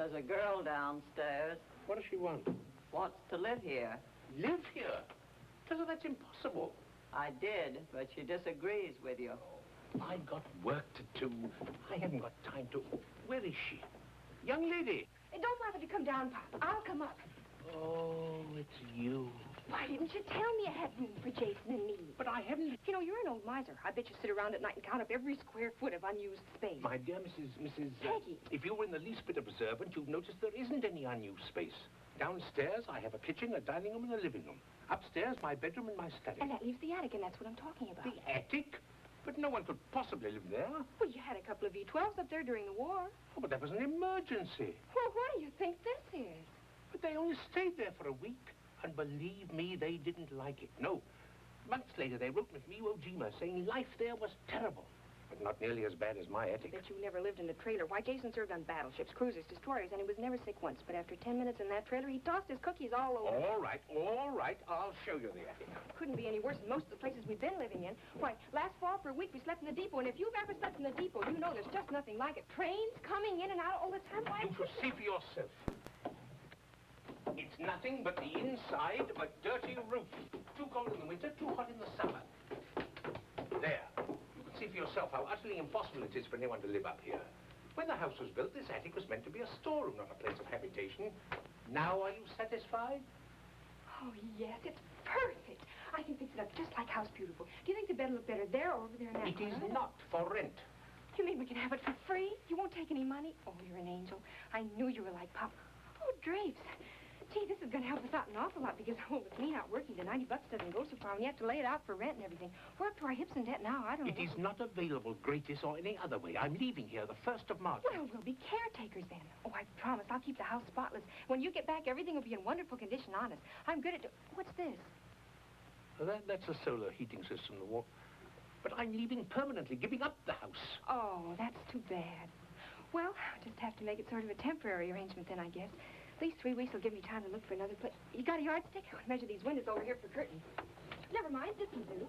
There's a girl downstairs. What does she want? Wants to live here. Live here? Tell her that's impossible. I did, but she disagrees with you. I've got work to do. I haven't got time to... Where is she? Young lady. Hey, don't bother to come down, Pop. I'll come up. Oh, it's you. Why didn't you tell me I had room for Jason and me? But I haven't... You know, you're an old miser. I bet you sit around at night and count up every square foot of unused space. My dear Mrs. Peggy. If you were in the least bit observant, you've noticed there isn't any unused space. Downstairs, I have a kitchen, a dining room, and a living room. Upstairs, my bedroom and my study. And that leaves the attic, and that's what I'm talking about. The attic? But no one could possibly live there. Well, you had a couple of V12s up there during the war. Oh, but that was an emergency. Well, what do you think this is? But they only stayed there for a week. And believe me, they didn't like it. No. Months later, they wrote with me, Iwo Jima, saying life there was terrible. But not nearly as bad as my attic. I bet you never lived in a trailer. Why, Jason served on battleships, cruisers, destroyers, and he was never sick once. But after 10 minutes in that trailer, he tossed his cookies all over. All right. I'll show you the attic. Couldn't be any worse than most of the places we've been living in. Why, last fall for a week we slept in the depot, and if you've ever slept in the depot, you know there's just nothing like it. Trains coming in and out all the time. Why? You shall see for yourself. It's nothing but the inside of a dirty roof. Too cold in the winter, too hot in the summer. There. You can see for yourself how utterly impossible it is for anyone to live up here. When the house was built, this attic was meant to be a storeroom, not a place of habitation. Now, are you satisfied? Oh, yes, it's perfect. I can fix it up just like House Beautiful. Do you think the bed will look better there or over there in that It is corner? not for rent. You mean we can have it for free? You won't take any money? Oh, you're an angel. I knew you were like Pop. Oh, drapes. Gee, this is going to help us out an awful lot because, oh, with me not working, the $90 doesn't go so far, and you have to lay it out for rent and everything. We're up to our hips in debt now. I don't know. It is not available, Gratis, or any other way. I'm leaving here the 1st of March. Well, we'll be caretakers then. Oh, I promise. I'll keep the house spotless. When you get back, everything will be in wonderful condition, honest. I'm good at... What's this? That's a solar heating system, the wall. But I'm leaving permanently, giving up the house. Oh, that's too bad. Well, I'll just have to make it sort of a temporary arrangement then, I guess. At least 3 weeks will give me time to look for another place. You got a yardstick? I'll measure these windows over here for curtains. Never mind, this will do.